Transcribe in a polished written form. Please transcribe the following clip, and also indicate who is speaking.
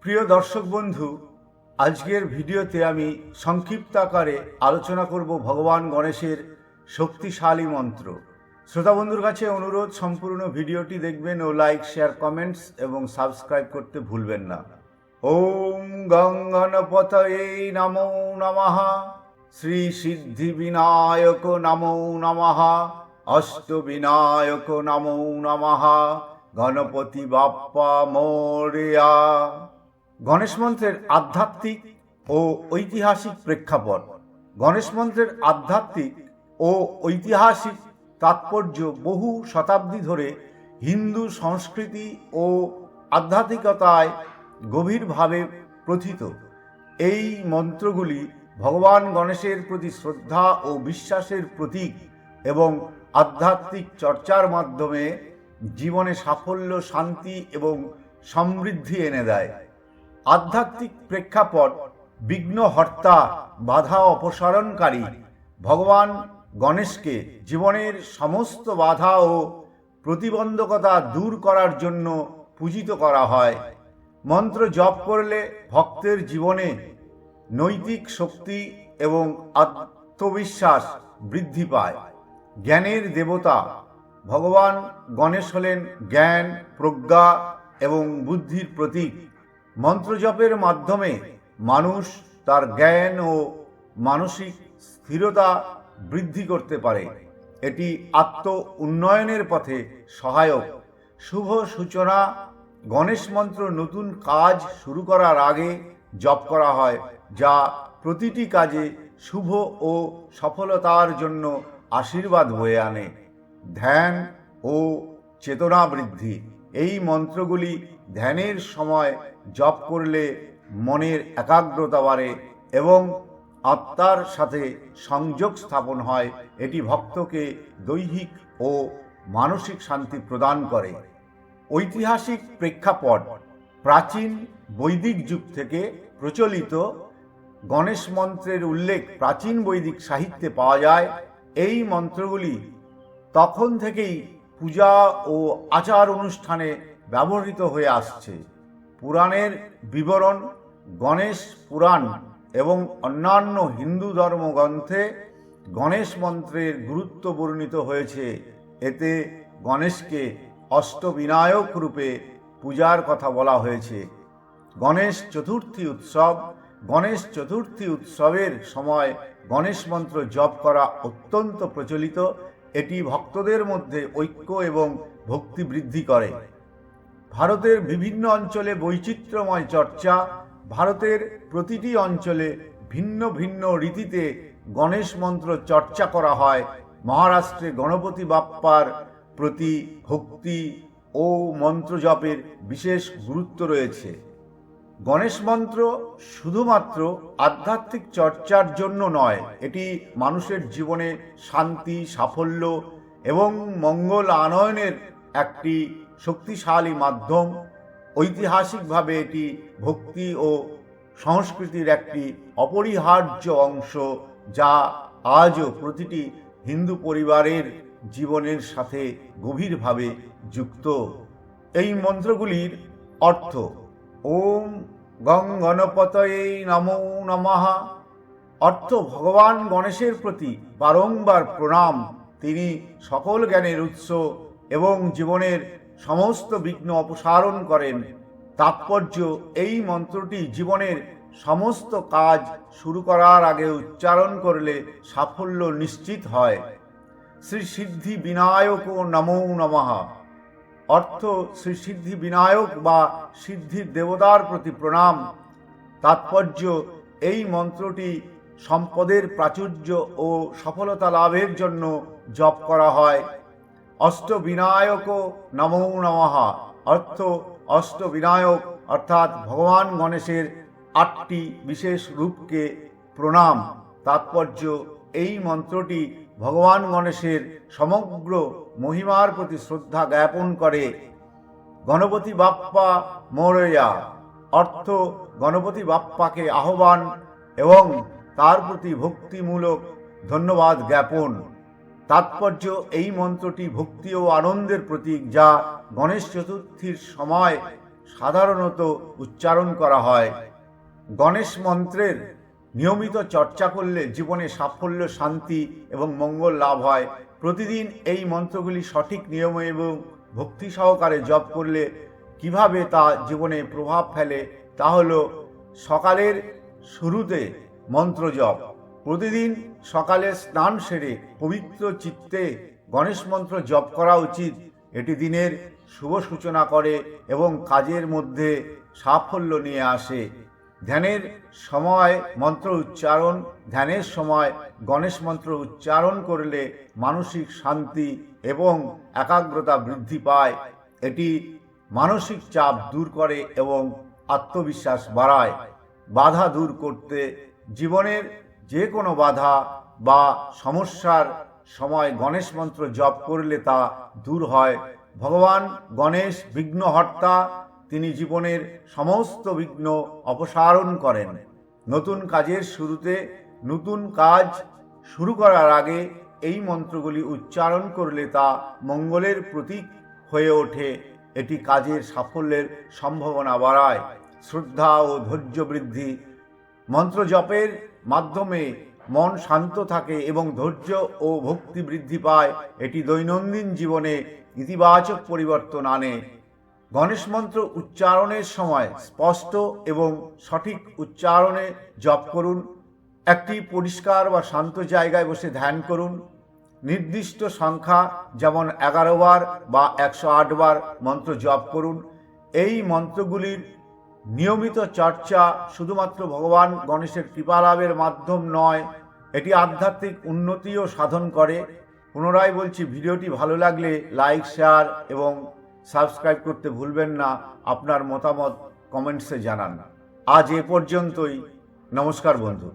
Speaker 1: প্রিয় দর্শক বন্ধু, আজকের ভিডিওতে আমি সংক্ষিপ্ত আকারে আলোচনা করব ভগবান গণেশের শক্তিশালী মন্ত্র। শ্রোতা বন্ধুর কাছে অনুরোধ, সম্পূর্ণ ভিডিওটি দেখবেন ও লাইক, শেয়ার, কমেন্টস এবং সাবস্ক্রাইব করতে ভুলবেন না। ওম গং গণপতয়ে নমো নমঃ। শ্রী সিদ্ধি বিনায়ক নমো নমঃ। অষ্ট বিনায়ক নমো নমঃ। গণপতি বাপ্পা মোরয়া। গণেশ মন্ত্রের আধ্যাত্মিক ও ঐতিহাসিক প্রেক্ষাপট। গণেশ মন্ত্রের আধ্যাত্মিক ও ঐতিহাসিক তাৎপর্য বহু শতাব্দী ধরে হিন্দু সংস্কৃতি ও আধ্যাত্মিকতায় গভীরভাবে প্রথিত। এই মন্ত্রগুলি ভগবান গণেশের প্রতি শ্রদ্ধা ও বিশ্বাসের প্রতীক এবং আধ্যাত্মিক চর্চার মাধ্যমে জীবনে সাফল্য, শান্তি এবং সমৃদ্ধি এনে দেয়। আধ্যাত্মিক প্রেক্ষাপট: বিঘ্নহর্তা, বাধা অপসারণকারী ভগবান গণেশকে জীবনের সমস্ত বাধা ও প্রতিবন্ধকতা দূর করার জন্য পূজিত করা হয়। মন্ত্র জপ করলে ভক্তের জীবনে নৈতিক শক্তি এবং আত্মবিশ্বাস বৃদ্ধি পায়। জ্ঞানের দেবতা ভগবান গণেশ হলেন জ্ঞান, প্রজ্ঞা এবং বুদ্ধির প্রতীক। মন্ত্রজপের মাধ্যমে মানুষ তার জ্ঞান ও মানসিক স্থিরতা বৃদ্ধি করতে পারে। এটি আত্ম উন্নয়নের পথে সহায়ক। শুভ সূচনা: গণেশ মন্ত্র নতুন কাজ শুরু করার আগে জপ করা হয়, যা প্রতিটি কাজে শুভ ও সফলতার জন্য আশীর্বাদ বয়ে আনে। ধ্যান ও চেতনা বৃদ্ধি: এই মন্ত্রগুলি ধ্যানের সময় জপ করলে মনের একাগ্রতা বাড়ে এবং আত্মার সাথে সংযোগ স্থাপন হয়। এটি ভক্তকে দৈহিক ও মানসিক শান্তি প্রদান করে। ঐতিহাসিক প্রেক্ষাপট: প্রাচীন বৈদিক যুগ থেকে প্রচলিত গণেশ মন্ত্রের উল্লেখ প্রাচীন বৈদিক সাহিত্যে পাওয়া যায়। এই মন্ত্রগুলি তখন থেকেই পূজা ও আচার অনুষ্ঠানে ব্যবহৃত হয়ে আসছে। পুরাণের বিবরণ: গণেশ পুরাণ এবং অন্যান্য হিন্দু ধর্মগ্রন্থে গণেশ মন্ত্রের গুরুত্ব বর্ণিত হয়েছে। এতে গণেশকে অষ্টবিনায়ক রূপে পূজার কথা বলা হয়েছে। গণেশ চতুর্থী উৎসব: গণেশ চতুর্থী উৎসবের সময় গণেশ মন্ত্র জপ করা অত্যন্ত প্রচলিত। এটি ভক্তদের মধ্যে ঐক্য এবং ভক্তি বৃদ্ধি করে। ভারতের বিভিন্ন অঞ্চলে বৈচিত্র্যময় চর্চা: ভারতের প্রতিটি অঞ্চলে ভিন্ন ভিন্ন রীতিতে গণেশ মন্ত্র চর্চা করা হয়। মহারাষ্ট্রে গণপতি বাপ্পার প্রতি ভক্তি ও মন্ত্র জপের বিশেষ গুরুত্ব রয়েছে। গণেশ মন্ত্র শুধুমাত্র আধ্যাত্মিক চর্চার জন্য নয়, এটি মানুষের জীবনে শান্তি, সাফল্য এবং মঙ্গল আনয়নের একটি শক্তিশালী মাধ্যম। ঐতিহাসিকভাবে এটি ভক্তি ও সংস্কৃতির একটি অপরিহার্য অংশ, যা আজও প্রতিটি হিন্দু পরিবারের জীবনের সাথে গভীরভাবে যুক্ত। এই মন্ত্রগুলির অর্থ: ওম গং গণপতয়ে নমো নমঃ। অর্থ: ভগবান গণেশের প্রতি বারংবার প্রণাম, তিনি সকল জ্ঞানের উৎস এবং জীবনের সমস্ত বিঘ্ন অপসারণ করেন। তাৎপর্য: এই মন্ত্রটি জীবনের সমস্ত কাজ শুরু করার আগে উচ্চারণ করলে সাফল্য নিশ্চিত হয়। শ্রী সিদ্ধি বিনায়ক নমো নমঃ। অর্থ: শ্রী সিদ্ধি বিনায়ক বা সিদ্ধির দেবতার প্রতি প্রণাম। তাৎপর্য: এই মন্ত্রটি সম্পদের প্রাচুর্য ও সফলতা লাভের জন্য জপ করা হয়। অষ্টবিনায়ক নমো নমঃ। অর্থ: অষ্টবিনায়ক অর্থাৎ ভগবান গণেশের 8টি বিশেষ রূপকে প্রণাম। তাৎপর্য: এই মন্ত্রটি ভগবান গণেশের সমগ্র মহিমার প্রতি শ্রদ্ধা জ্ঞাপন করে। গণপতি বাপ্পা মোরয়া। অর্থ: গণপতি বাপ্পাকে আহ্বান এবং তার প্রতি ভক্তিমূলক ধন্যবাদ জ্ঞাপন। তাৎপর্য: এই মন্ত্রটি ভক্তি ও আনন্দের প্রতীক, যা গণেশ চতুর্থীর সময় সাধারণত উচ্চারণ করা হয়। গণেশ মন্ত্রের নিয়মিত চর্চা করলে জীবনে সাফল্য, শান্তি এবং মঙ্গল লাভ হয়। প্রতিদিন এই মন্ত্রগুলি সঠিক নিয়মে এবং ভক্তি সহকারে জপ করলে কিভাবে তা জীবনে প্রভাব ফেলে তা হলো সকালের শুরুতে মন্ত্র জপ। প্রতিদিন সকালে স্নান সেরে পবিত্র চিত্তে গণেশ মন্ত্র জপ করা উচিত। এটি দিনের শুভ সূচনা করে এবং কাজের মধ্যে সাফল্য নিয়ে আসে। ধ্যানের সময় ধ্যানের সময় গণেশ মন্ত্র উচ্চারণ করলে মানসিক শান্তি এবং একাগ্রতা বৃদ্ধি পায়। এটি মানসিক চাপ দূর করে এবং আত্মবিশ্বাস বাড়ায়। বাধা দূর করতে জীবনের যে কোনো বাধা বা সমস্যার সময় গণেশ মন্ত্র জপ করলে তা দূর হয়। ভগবান গণেশ বিঘ্নহর্তা, তিনি জীবনের সমস্ত বিঘ্ন অপসারণ করেন। নতুন কাজের শুরুতে, নতুন কাজ শুরু করার আগে এই মন্ত্রগুলি উচ্চারণ করলে তা মঙ্গলের প্রতীক হয়ে ওঠে। এটি কাজের সাফল্যের সম্ভাবনা বাড়ায়। শ্রদ্ধা ও ধৈর্য বৃদ্ধি। মন্ত্র জপের মাধ্যমে মন শান্ত থাকে এবং ধৈর্য ও ভক্তি বৃদ্ধি পায়। এটি দৈনন্দিন জীবনে ইতিবাচক পরিবর্তন আনে। গণেশ মন্ত্র উচ্চারণের সময় স্পষ্ট এবং সঠিক উচ্চারণে জপ করুন। একটি পরিষ্কার বা শান্ত জায়গায় বসে ধ্যান করুন। নির্দিষ্ট সংখ্যা যেমন 11 বার বা 108 বার মন্ত্র জপ করুন। এই মন্ত্রগুলির নিয়মিত চর্চা শুধুমাত্র ভগবান গণেশের কৃপালাভের মাধ্যম নয়, এটি আধ্যাত্মিক উন্নতিও সাধন করে। পুনরায় বলছি, ভিডিওটি ভালো লাগলে লাইক, শেয়ার এবং সাবস্ক্রাইব করতে ভুলবেন না। আপনার মতামত কমেন্টসে জানান। আজ এ পর্যন্তই। নমস্কার বন্ধু।